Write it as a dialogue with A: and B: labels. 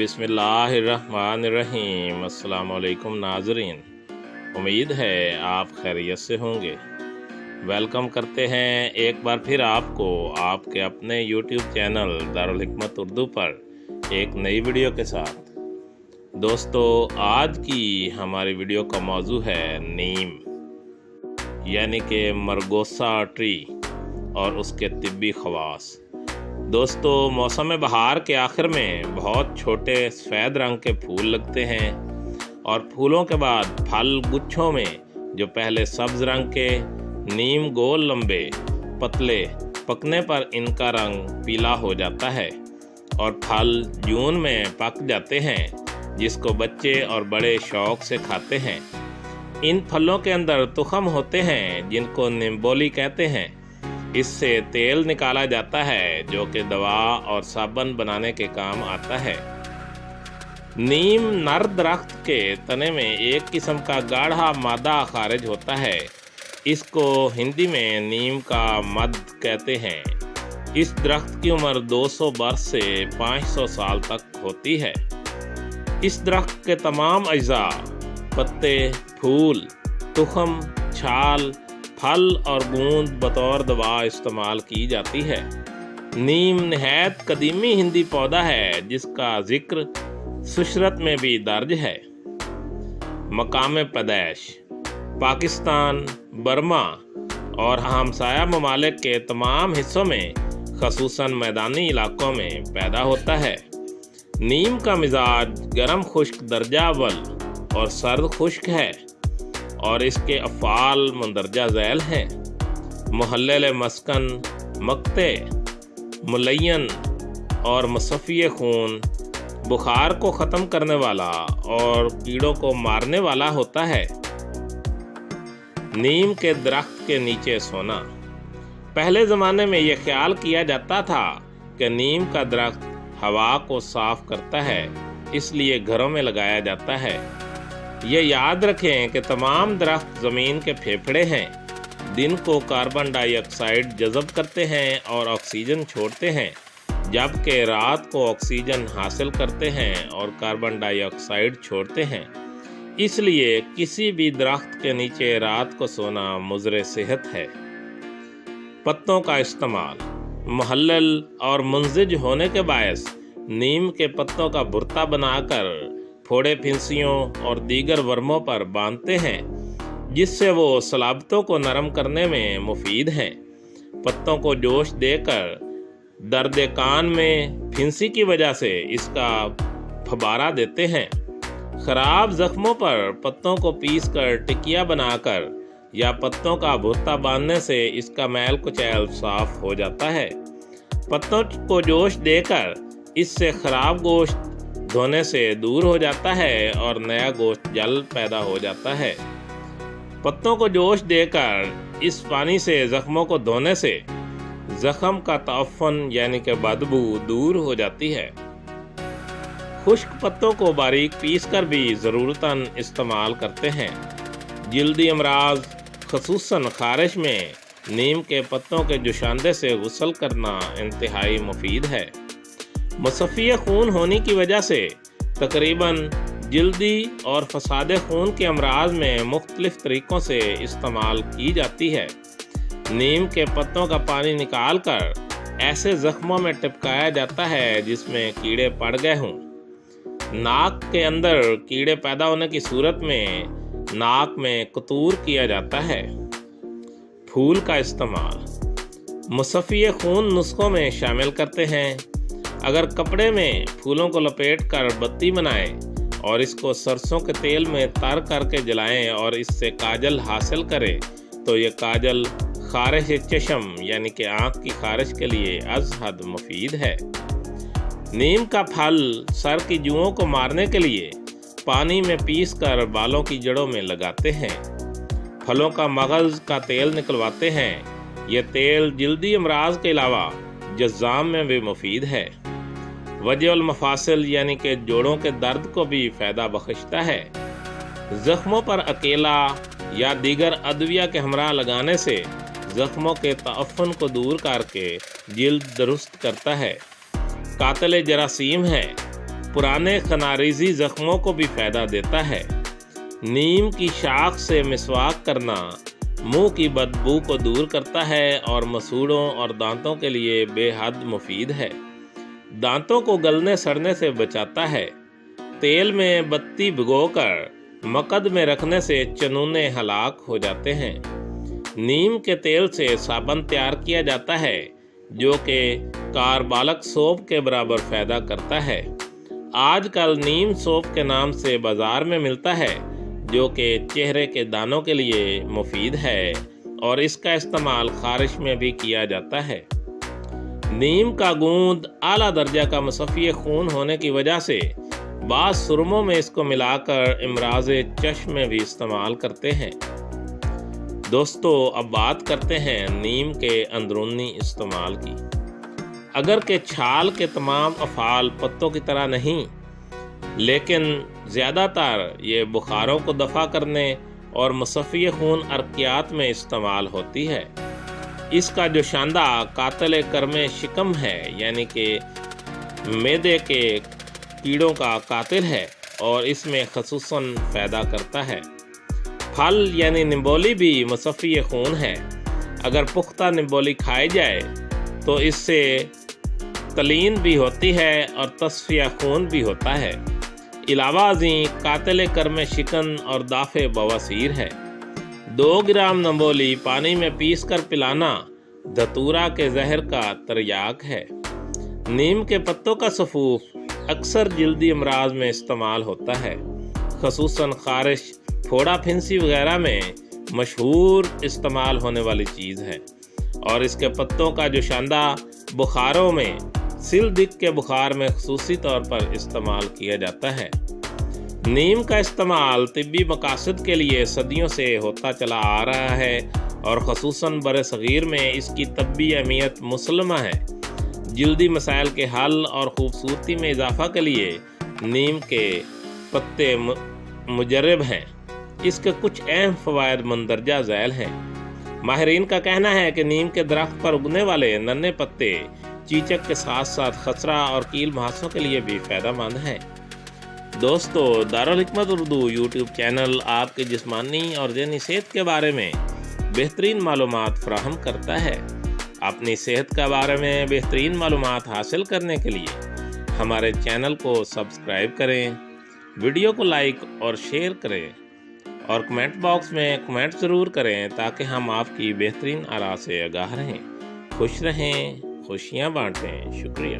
A: बिस्मिल्लाहिर्रहमानिर्रहीम। अस्सलाम वालेकुम नाज़रीन, उम्मीद है आप खैरियत से होंगे। वेलकम करते हैं एक बार फिर आपको आपके अपने यूट्यूब चैनल दारुल हिकमत उर्दू पर एक नई वीडियो के साथ। दोस्तों, आज की हमारी वीडियो का मौजू है नीम यानी कि मरगोसा ट्री और उसके तिब्बी खवास। दोस्तों, मौसम बहार के आखिर में बहुत छोटे सफ़ेद रंग के फूल लगते हैं और फूलों के बाद फल गुच्छों में जो पहले सब्ज़ रंग के नीम गोल लंबे पतले पकने पर इनका रंग पीला हो जाता है और फल जून में पक जाते हैं, जिसको बच्चे और बड़े शौक से खाते हैं। इन फलों के अंदर तुखम होते हैं जिनको निम्बोली कहते हैं। इससे तेल निकाला जाता है जो कि दवा और साबुन बनाने के काम आता है। नीम नर दरख्त के तने में एक किस्म का गाढ़ा मादा खारिज होता है। इसको हिंदी में नीम का मद कहते हैं। इस दरख्त की उम्र 200 बरस से 500 साल तक होती है। इस दरख्त के तमाम अज्जा पत्ते, फूल, तुखम, छाल, फल और गूंद बतौर दवा इस्तेमाल की जाती है। नीम नहायत कदीमी हिंदी पौधा है जिसका जिक्र सुशरत में भी दर्ज है। मकाम पैदाइश पाकिस्तान, बर्मा और हमसाया ममालिक के तमाम हिस्सों में खसूसन मैदानी इलाकों में पैदा होता है। नीम का मिजाज गर्म खुश्क दर्जा अव्वल और सर्द खुश्क है और इसके अफ़ाल मंदरजा झैल हैं। मुहल्लल मस्कन, मक्ते, मुलय्यन और मसफ़ी खून, बुखार को ख़त्म करने वाला और कीड़ों को मारने वाला होता है। नीम के दरख्त के नीचे सोना। पहले ज़माने में यह ख्याल किया जाता था कि नीम का दरख्त हवा को साफ़ करता है, इसलिए घरों में लगाया जाता है। ये याद रखें कि तमाम दरख्त ज़मीन के फेफड़े हैं। दिन को कार्बन डाइऑक्साइड जज़ब करते हैं और ऑक्सीजन छोड़ते हैं, जबकि रात को ऑक्सीजन हासिल करते हैं और कार्बन डाइऑक्साइड छोड़ते हैं। इसलिए किसी भी दरख्त के नीचे रात को सोना मुज़र सेहत है। पत्तों का इस्तेमाल। मुहल्लल और मुंजिज होने के बायस नीम के पत्तों का भुर्ता बनाकर फोड़े फिंसियों और दीगर वर्मों पर बांधते हैं, जिससे वो सलाबतों को नरम करने में मुफीद हैं। पत्तों को जोश देकर दर्द कान में फिंसी की वजह से इसका फबारा देते हैं। ख़राब ज़ख्मों पर पत्तों को पीसकर टिकिया बनाकर या पत्तों का भुर्ता बांधने से इसका मैल कुचैल साफ हो जाता है। पत्तों को जोश देकर इससे ख़राब गोश्त धोने से दूर हो जाता है और नया गोश्त जल्द पैदा हो जाता है। पत्तों को जोश देकर इस पानी से ज़ख्मों को धोने से ज़ख्म का तअफ़्फ़ुन यानी कि बदबू दूर हो जाती है। खुश्क पत्तों को बारीक पीसकर भी ज़रूरतन इस्तेमाल करते हैं। जल्दी अमराज ख़ुसूसन ख़ारिश में नीम के पत्तों के जुशांदे से गुस्ल करना इंतहाई मुफीद है। मसफ़ी खून होने की वजह से तकरीबन जल्दी और फसाद खून के अमराज में मुख्तलिफ तरीक़ों से इस्तेमाल की जाती है। नीम के पत्तों का पानी निकाल कर ऐसे ज़ख्मों में टिपकाया जाता है जिसमें कीड़े पड़ गए हों। नाक के अंदर कीड़े पैदा होने की सूरत में नाक में कतूर किया जाता है। फूल का इस्तेमाल। मुसफ़ी खून नुस्खों में शामिल करते हैं। अगर कपड़े में फूलों को लपेट कर बत्ती बनाएं और इसको सरसों के तेल में तर करके जलाएं और इससे काजल हासिल करें तो ये काजल खारिश चशम यानी कि आँख की खारिश के लिए अज़हद मुफीद है। नीम का फल सर की जुओं को मारने के लिए पानी में पीस कर बालों की जड़ों में लगाते हैं। फलों का मगज़ का तेल निकलवाते हैं। यह तेल जल्दी अमराज के अलावा जज़ाम में भी मुफीद है। वजह मफासिल यानी कि जोड़ों के दर्द को भी फ़ायदा बख्शता है। ज़ख्मों पर अकेला या दीगर अदविया के हमरा लगाने से ज़ख्मों के तअफ़्फ़ुन को दूर करके जिल्द दुरुस्त करता है। कातिल जरासीम है। पुराने खनारीजी जख्मों को भी फायदा देता है। नीम की शाख से मिसवाक करना मुंह की बदबू को दूर करता है और मसूड़ों और दांतों के लिए बेहद मुफीद है। दांतों को गलने सड़ने से बचाता है। तेल में बत्ती भिगोकर मकद में रखने से चनूने हलाक हो जाते हैं। नीम के तेल से साबुन तैयार किया जाता है जो कि कारबालक सोप के बराबर फायदा करता है। आजकल नीम सोप के नाम से बाजार में मिलता है जो कि चेहरे के दानों के लिए मुफीद है और इसका इस्तेमाल खारिश में भी किया जाता है। नीम का गूंद आला दर्जा का मुसफ़्फ़ी खून होने की वजह से बाज़ सुरमों में इसको मिलाकर इमराज़े चश्म में भी इस्तेमाल करते हैं। दोस्तों, अब बात करते हैं नीम के अंदरूनी इस्तेमाल की। अगर के छाल के तमाम अफ़ाल पत्तों की तरह नहीं, लेकिन ज़्यादातर ये बुखारों को दफ़ा करने और मुसफ़्फ़ी खून अर्कियात में इस्तेमाल होती है। इसका जो शानदा कातिल कर्मे शिकम है, यानी कि मैदे के कीड़ों का कातिल है और इसमें खसूसन पैदा करता है। फल यानी निम्बोली भी मुसफ़्फ़ी खून है। अगर पुख्ता निम्बोली खाई जाए तो इससे तलीन भी होती है और तस्फ़िया खून भी होता है। इलावा अज़ीं कातिल कर्म शिकन और दाफ़े बवासीर है। 2 ग्राम निम्बोली पानी में पीस कर पिलाना धतूरा के जहर का तर्याक है। नीम के पत्तों का सफ़ूफ अक्सर जल्दी अमराज में इस्तेमाल होता है, खसूसन खारिश, फोड़ा फिंसी वगैरह में मशहूर इस्तेमाल होने वाली चीज़ है। और इसके पत्तों का जो शानदार बुखारों में सिल दिक के बुखार में खसूसी तौर पर इस्तेमाल किया जाता है। नीम का इस्तेमाल तिब्बी मकासद के लिए सदियों से होता चला आ रहा है और खसूसन बरसगीर में इसकी तब्बी अहमियत मुसल्लमा है। जल्दी मसाइल के हल और खूबसूरती में इजाफा के लिए नीम के पत्ते मुजर्रब हैं। इसके कुछ अहम फ़वाइद मंदरजा झैल हैं। माहिरीन का कहना है कि नीम के दरख्त पर उगने वाले नन्हे पत्ते चीचक के साथ साथ खसरा और कील मुहासों के लिए भी फ़ायदेमंद हैं। दोस्तों, दारुल हिकमत उर्दू यूट्यूब चैनल आपके जिस्मानी और ज़हनी सेहत के बारे में बेहतरीन मालूमात फराहम करता है। अपनी सेहत के बारे में बेहतरीन मालूमात हासिल करने के लिए हमारे चैनल को सब्सक्राइब करें, वीडियो को लाइक और शेयर करें और कमेंट बॉक्स में कमेंट ज़रूर करें ताकि हम आपकी बेहतरीन आरा से आगाह रहें। खुश रहें, खुशियाँ बांटें। शुक्रिया।